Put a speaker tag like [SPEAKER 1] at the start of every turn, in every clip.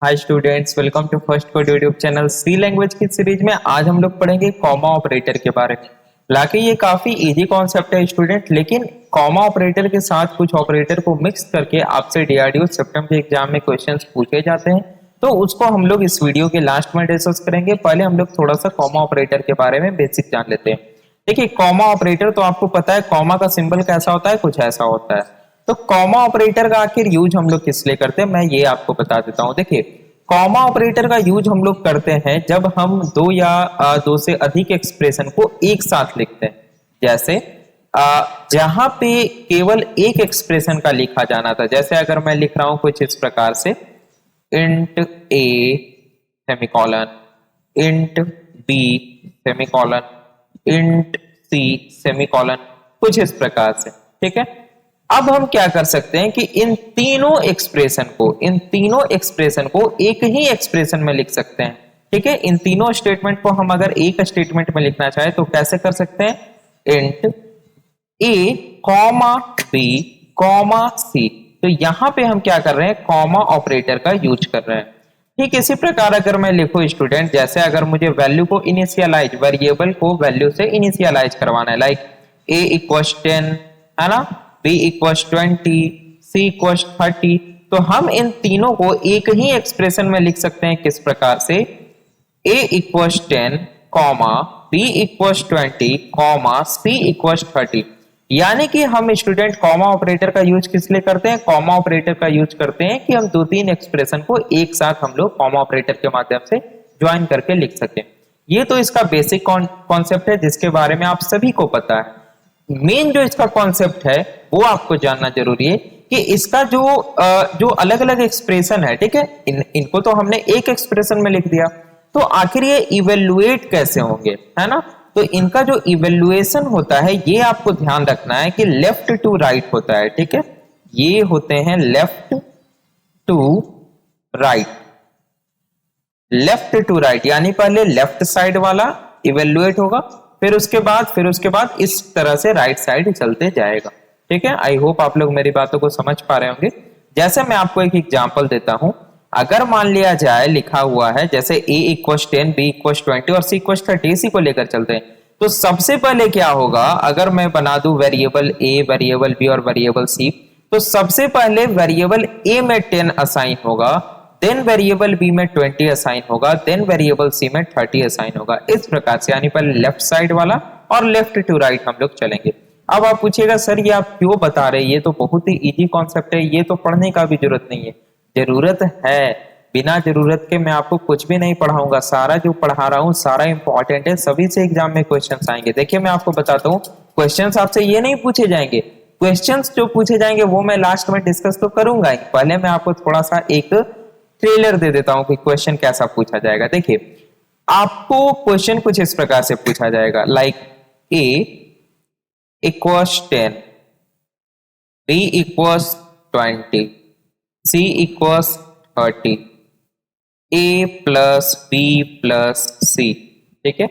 [SPEAKER 1] Hi students, welcome to first code YouTube channel. C language की series में आज हम लोग पढ़ेंगे कॉमा ऑपरेटर के बारे में। हालांकि ये काफी इजी कॉन्सेप्ट है स्टूडेंट, लेकिन कॉमा ऑपरेटर के साथ कुछ ऑपरेटर को मिक्स करके आपसे डीआरडीओ सिस्टम के एग्जाम में क्वेश्चंस पूछे जाते हैं, तो उसको हम लोग इस वीडियो के लास्ट में डिस्कस करेंगे। पहले हम लोग थोड़ा सा कॉमा ऑपरेटर के बारे में बेसिक जान लेते हैं। देखिए, कॉमा ऑपरेटर तो आपको पता है, कॉमा का सिंबल कैसा होता है, कुछ ऐसा होता है। तो कॉमा ऑपरेटर का आखिर यूज हम लोग किस लिए करते हैं, मैं ये आपको बता देता हूँ। देखिए, कॉमा ऑपरेटर का यूज हम लोग करते हैं जब हम दो या दो से अधिक एक्सप्रेशन को एक साथ लिखते हैं। जैसे जहां पे केवल एक एक्सप्रेशन का लिखा जाना था, जैसे अगर मैं लिख रहा हूं कुछ इस प्रकार से, int a semicolon, int b semicolon, int c semicolon, कुछ इस प्रकार से। ठीक है, अब हम क्या कर सकते हैं कि इन तीनों एक्सप्रेशन को एक ही एक्सप्रेशन में लिख सकते हैं। ठीक है, इन तीनों स्टेटमेंट को हम अगर एक स्टेटमेंट में लिखना चाहे तो कैसे कर सकते हैं, इंट ए कॉमा बी कॉमा सी। तो यहां पे हम क्या कर रहे हैं, कॉमा ऑपरेटर का यूज कर रहे हैं। ठीक इसी प्रकार अगर मैं लिखूं स्टूडेंट, जैसे अगर मुझे वैल्यू को इनिशियलाइज, वेरिएबल को वैल्यू से इनिशियलाइज करवाना है, लाइक a इक्वल्स 10 है ना, b इक्वल्स 20, c इक्वल्स 30, तो हम इन तीनों को एक ही एक्सप्रेशन में लिख सकते हैं। किस प्रकार से, a equals 10 comma b equals 20 comma c equals 30। यानी कि हम स्टूडेंट कॉमा ऑपरेटर का यूज किस लिए करते हैं, कॉमा ऑपरेटर का यूज करते हैं कि हम दो तीन एक्सप्रेशन को एक साथ हम लोग कॉमा ऑपरेटर के माध्यम से ज्वाइन करके लिख सकें। ये तो इसका बेसिक कॉन्सेप्ट है जिसके बारे में आप सभी को पता है। मेन जो इसका कॉन्सेप्ट है वो आपको जानना जरूरी है कि इसका जो अलग अलग एक्सप्रेशन है, ठीक है, इनको तो हमने एक एक्सप्रेशन में लिख दिया, तो आखिर ये इवेल्युएट कैसे होंगे, है ना। तो इनका जो इवेल्युएशन होता है ये आपको ध्यान रखना है कि लेफ्ट टू राइट होता है। ठीक है, ये होते हैं left to right, left to right, यानी पहले लेफ्ट साइड वाला इवेल्युएट होगा, फिर उसके बाद इस तरह से राइट साइड चलते जाएगा। ठीक है, आई होप आप लोग मेरी बातों को समझ पा रहे होंगे। जैसे मैं आपको एक एग्जांपल देता हूं, अगर मान लिया जाए लिखा हुआ है जैसे a इक्वल्स 10, b इक्वल्स 20 और c इक्वल्स 30, इसी को लेकर चलते हैं। तो सबसे पहले क्या होगा, अगर मैं बना दूं वेरिएबल a, वेरिएबल b और वेरिएबल c, तो सबसे पहले वेरिएबल a में 10 असाइन होगा, देन वेरिएबल बी में 20 असाइन होगा, देन वेरिएबल सी में 30 असाइन होगा। इस प्रकार से, यानी पहले लेफ्ट साइड वाला और लेफ्ट टू राइट हम लोग चलेंगे। अब आप पूछिएगा सर ये आप क्यों बता रहे हैं, ये तो बहुत ही इजी कॉन्सेप्ट है, ये तो पढ़ने का भी जरूरत नहीं है। जरूरत है, बिना जरूरत के मैं आपको कुछ भी नहीं पढ़ाऊंगा। सारा जो पढ़ा रहा हूँ सारा इंपॉर्टेंट है, सभी से एग्जाम में क्वेश्चन आएंगे। देखिए मैं आपको बताता हूँ, क्वेश्चन आपसे ये नहीं पूछे जाएंगे, क्वेश्चंस जो पूछे जाएंगे वो मैं लास्ट में डिस्कस तो करूंगा ही। पहले मैं आपको थोड़ा सा एक ट्रेलर दे देता हूं कि क्वेश्चन कैसा पूछा जाएगा। देखिए, आपको क्वेश्चन कुछ इस प्रकार से पूछा जाएगा, like a equals 10, b equals 20, c equals 30, a plus b plus c। ठीक है,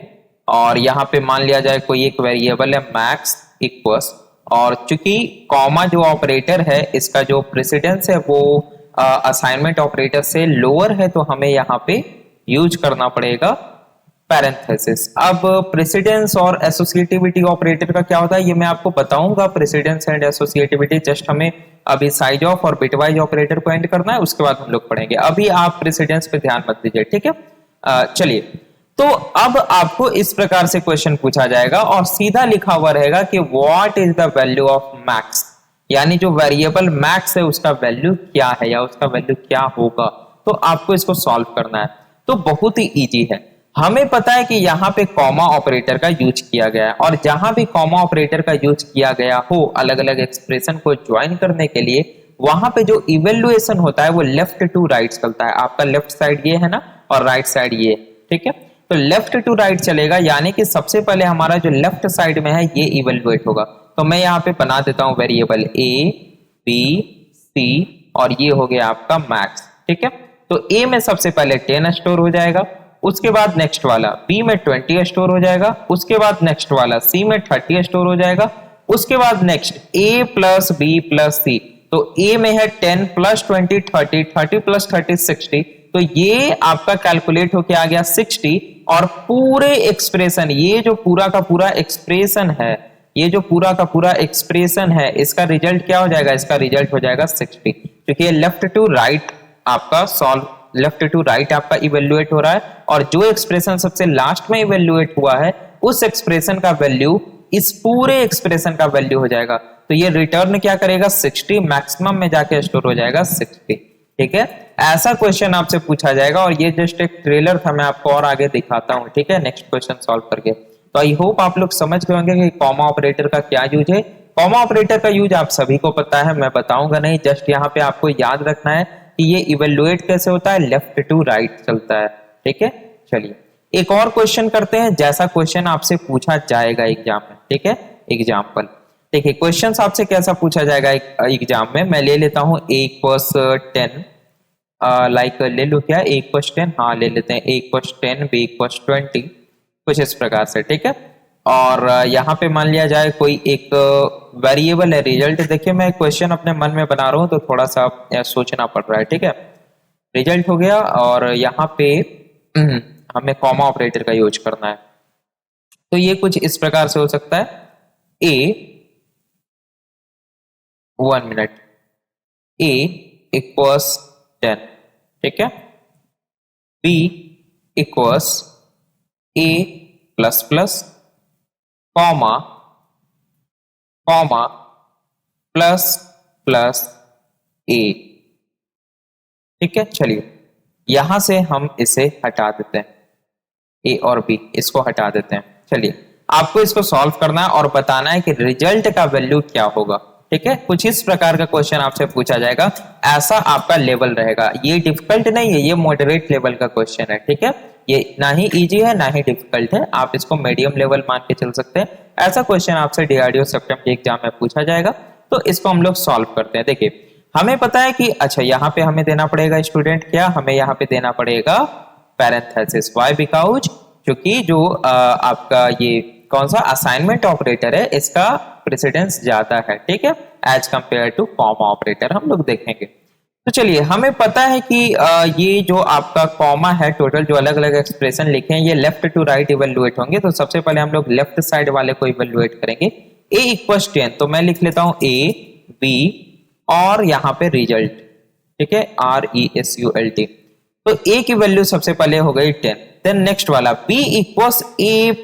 [SPEAKER 1] और यहां पे मान लिया जाए कोई एक वेरिएबल है मैक्स इक्वल्स, और चूंकि कॉमा जो ऑपरेटर है इसका जो प्रेसिडेंस है वो असाइनमेंट ऑपरेटर से लोअर है, तो हमें यहाँ पे यूज करना पड़ेगा पैरेंथेसिस। अब प्रेसिडेंस और एसोसिएटिविटी ऑपरेटर का क्या होता है ये मैं आपको बताऊंगा। प्रेसिडेंस एंड एसोसिएटिविटी जस्ट हमें अभी साइज ऑफ और बिटवाइज ऑपरेटर को एंड करना है, उसके बाद हम लोग पढ़ेंगे। अभी आप प्रेसिडेंस पे ध्यान मत दीजिए, ठीक है। चलिए, तो अब आपको इस प्रकार से क्वेश्चन पूछा जाएगा और सीधा लिखा हुआ रहेगा कि what is the value of max, यानी जो वेरिएबल मैक्स है उसका वैल्यू क्या है या उसका वैल्यू क्या होगा। तो आपको इसको सॉल्व करना है, तो बहुत ही इजी है। हमें पता है कि यहाँ पे कॉमा ऑपरेटर का यूज किया गया है, और जहां भी कॉमा ऑपरेटर का यूज किया गया हो अलग अलग एक्सप्रेशन को ज्वाइन करने के लिए, वहां पे जो इवेल्युएशन होता है वो लेफ्ट टू राइट चलता है। आपका लेफ्ट साइड ये है ना, और राइट साइड ये, ठीक है। तो लेफ्ट टू राइट चलेगा, यानी कि सबसे पहले हमारा जो लेफ्ट साइड में है ये इवेल्युएट होगा। तो मैं यहाँ पे बना देता हूं वेरिएबल a, b, c, और ये हो गया आपका मैक्स। ठीक है, तो a में सबसे पहले 10 स्टोर हो जाएगा, उसके बाद नेक्स्ट वाला b में 20 स्टोर हो जाएगा, उसके बाद नेक्स्ट वाला c में 30 स्टोर हो जाएगा, उसके बाद next a plus b plus c। तो a में है 10 प्लस 20 30, 30 प्लस 30 60, तो ये आपका कैलकुलेट होके आ गया 60 और पूरे एक्सप्रेशन, ये जो पूरा का पूरा एक्सप्रेशन है, ये जो पूरा का पूरा एक्सप्रेशन है, इसका रिजल्ट क्या हो जाएगा? इसका रिजल्ट हो जाएगा 60, क्योंकि ये लेफ्ट टू राइट आपका सॉल्व, लेफ्ट टू राइट आपका इवेल्युएट हो रहा है और जो एक्सप्रेशन सबसे लास्ट में इवेल्युएट हुआ है उस एक्सप्रेशन का वैल्यू इस पूरे एक्सप्रेशन का वैल्यू हो जाएगा। तो ये रिटर्न क्या करेगा? 60, मैक्सिमम में जाके स्टोर हो जाएगा 60। ठीक है, ऐसा क्वेश्चन आपसे पूछा जाएगा और ये जस्ट एक ट्रेलर था, मैं आपको और आगे दिखाता हूं। ठीक है, नेक्स्ट क्वेश्चन सॉल्व करके। तो आई होप आप लोग समझ गए होंगे कि कॉमा ऑपरेटर का क्या यूज है। कॉमा ऑपरेटर का यूज आप सभी को पता है, मैं बताऊंगा नहीं, जस्ट यहाँ पे आपको याद रखना है कि ये इवेल्युएट कैसे होता है, लेफ्ट टू राइट चलता है। ठीक है, चलिए एक और क्वेश्चन करते हैं, जैसा क्वेश्चन आपसे पूछा जाएगा एग्जाम में। ठीक है, एग्जाम्पल देखिए, क्वेश्चन आपसे कैसा पूछा जाएगा एग्जाम में। मैं ले लेता हूं a=10, लाइक ले लो क्या a=10, हाँ ले लेते हैं a=10 b=20, कुछ इस प्रकार से। ठीक है, और यहाँ पे मान लिया जाए कोई एक वेरिएबल है रिजल्ट। देखिए मैं क्वेश्चन अपने मन में बना रहा हूँ तो थोड़ा सा सोचना पड़ रहा है। ठीक है, रिजल्ट हो गया और यहाँ पे हमें कॉमा ऑपरेटर का यूज करना है। तो ये कुछ इस प्रकार से हो सकता है, a 1 मिनट a=10, ठीक है, b =a++ comma comma ++ a। ठीक है, चलिए यहां से हम इसे हटा देते हैं, a और b इसको हटा देते हैं। चलिए आपको इसको सॉल्व करना है और बताना है कि रिजल्ट का वैल्यू क्या होगा। ठीक है, कुछ इस प्रकार का क्वेश्चन आपसे पूछा जाएगा, ऐसा आपका लेवल रहेगा। ये डिफिकल्ट नहीं है, ये मॉडरेट लेवल का क्वेश्चन है। ठीक है, ये ना ही इजी है ना ही डिफिकल्ट है, आप इसको मीडियम लेवल मान के चल सकते हैं। ऐसा क्वेश्चन आपसे डीआरडीओ सेप्टेम के एग्जाम में पूछा जाएगा, तो इसको हम लोग सॉल्व करते हैं। देखिए हमें पता है कि अच्छा यहाँ पे हमें देना पड़ेगा स्टूडेंट, क्या हमें यहाँ पे देना पड़ेगा पैरेंथेसिस। व्हाई? बिकॉज क्योंकि जो आपका ये कौन सा असाइनमेंट ऑपरेटर है इसका प्रेसिडेंस ज्यादा है। ठीक है, as compare to comma operator हम लोग देखेंगे। तो चलिए हमें पता है कि ये जो आपका कॉमा है, टोटल जो अलग अलग एक्सप्रेशन लिखे हैं ये लेफ्ट टू राइट इवेल्युएट होंगे। तो सबसे पहले हम लोग लेफ्ट साइड वाले को इवेल्युएट करेंगे। a=10, तो मैं लिख लेता हूं a b और यहाँ पे रिजल्ट। ठीक है, RESULT। तो a की वैल्यू सबसे पहले हो गई 10। देन नेक्स्ट वाला b =a++।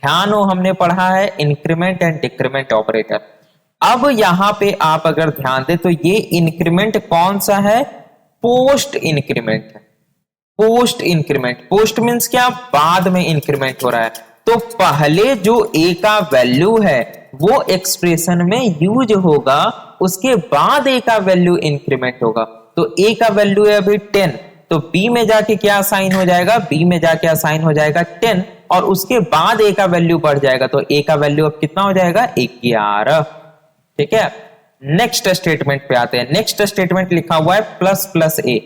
[SPEAKER 1] ध्यान हो हमने पढ़ा है इंक्रीमेंट एंड डिक्रीमेंट ऑपरेटर। अब यहां पे आप अगर ध्यान दें तो ये इंक्रीमेंट कौन सा है? पोस्ट इंक्रीमेंट है। पोस्ट इंक्रीमेंट, पोस्ट मींस क्या? बाद में इंक्रीमेंट हो रहा है। तो पहले जो a का वैल्यू है वो एक्सप्रेशन में यूज होगा, उसके बाद a का वैल्यू इंक्रीमेंट होगा। तो a का वैल्यू है अभी 10, तो b में जाके क्या असाइन हो जाएगा? b में जाके असाइन हो जाएगा 10 और उसके बाद a का वैल्यू बढ़ जाएगा। तो a का वैल्यू अब कितना हो जाएगा? 11। ठीक है, नेक्स्ट स्टेटमेंट पे आते हैं। नेक्स्ट स्टेटमेंट लिखा हुआ है ++a।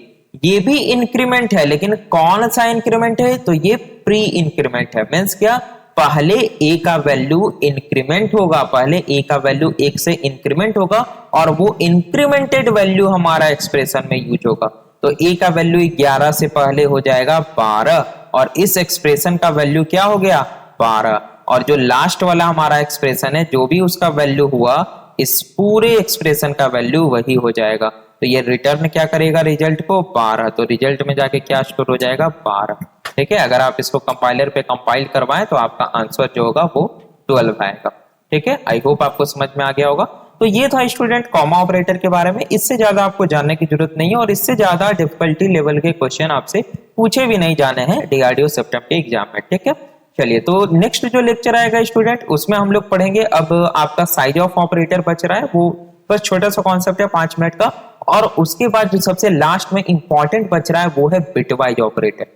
[SPEAKER 1] ये भी इंक्रीमेंट है, लेकिन कौन सा इंक्रीमेंट है? तो ये प्री इंक्रीमेंट है। मींस क्या? पहले a का वैल्यू इंक्रीमेंट होगा, पहले a का वैल्यू 1 से इंक्रीमेंट होगा और वो इंक्रीमेंटेड वैल्यू हमारा एक्सप्रेशन में यूज होगा। तो a का वैल्यू 11 से पहले हो जाएगा 12 और इस एक्सप्रेशन का वैल्यू क्या हो गया? 12। और जो लास्ट वाला हमारा एक्सप्रेशन है, जो भी उसका वैल्यू हुआ, इस पूरे एक्सप्रेशन का वैल्यू वही हो जाएगा। तो ये रिटर्न क्या करेगा? रिजल्ट को 12। तो रिजल्ट में जाके क्या स्टोर हो जाएगा? 12। ठीक है, अगर आप इसको कंपाइलर पे कंपाइल करवाएं तो आपका आंसर जो होगा वो 12 आएगा। ठीक है, आई होप आपको समझ में आ गया होगा। तो ये था स्टूडेंट कॉमा ऑपरेटर के बारे में। इससे ज्यादा आपको जानने की जरूरत नहीं है और इससे ज्यादा डिफिकल्टी लेवल के क्वेश्चन आपसे पूछे भी नहीं जाने हैं डीआरडीओ सेप्टेम के एग्जाम में। ठीक है, चलिए तो नेक्स्ट जो लेक्चर आएगा स्टूडेंट, उसमें हम लोग पढ़ेंगे। अब आपका साइज ऑफ ऑपरेटर बच रहा है, वो बस छोटा सा कॉन्सेप्ट है 5 मिनट का। और उसके बाद जो सबसे लास्ट में इंपॉर्टेंट बच रहा है वो है बिटवाइज ऑपरेटर।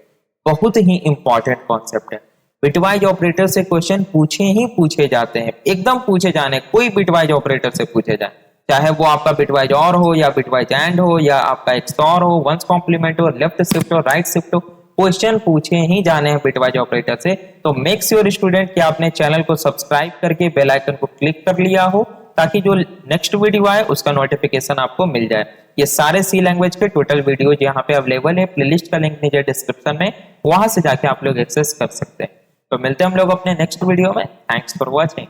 [SPEAKER 1] बहुत ही इंपॉर्टेंट कॉन्सेप्ट है। बिटवाइज ऑपरेटर से क्वेश्चन पूछे ही पूछे जाते हैं, एकदम पूछे जाने, कोई बिटवाइज ऑपरेटर से पूछे जाए, चाहे वो आपका बिटवाइज और हो या बिटवाइज एंड हो या आपका एक्सऑर हो, वंस कॉम्प्लीमेंट हो, लेफ्ट शिफ्ट हो, राइट शिफ्ट हो, क्वेश्चन पूछे ही जाने हैं बिटवाइज ऑपरेटर से। तो मेक श्योर स्टूडेंट कि आपने चैनल को सब्सक्राइब करके बेल आइकन को क्लिक कर लिया हो ताकि जो नेक्स्ट वीडियो आए उसका नोटिफिकेशन आपको मिल जाए। ये सारे सी लैंग्वेज के टोटल वीडियो यहाँ पे अवेलेबल है, प्लेलिस्ट का लिंक नीचे डिस्क्रिप्शन में, वहां से जाके आप लोग एक्सेस कर सकते हैं। तो मिलते हैं हम लोग अपने नेक्स्ट वीडियो में। Thanks for watching.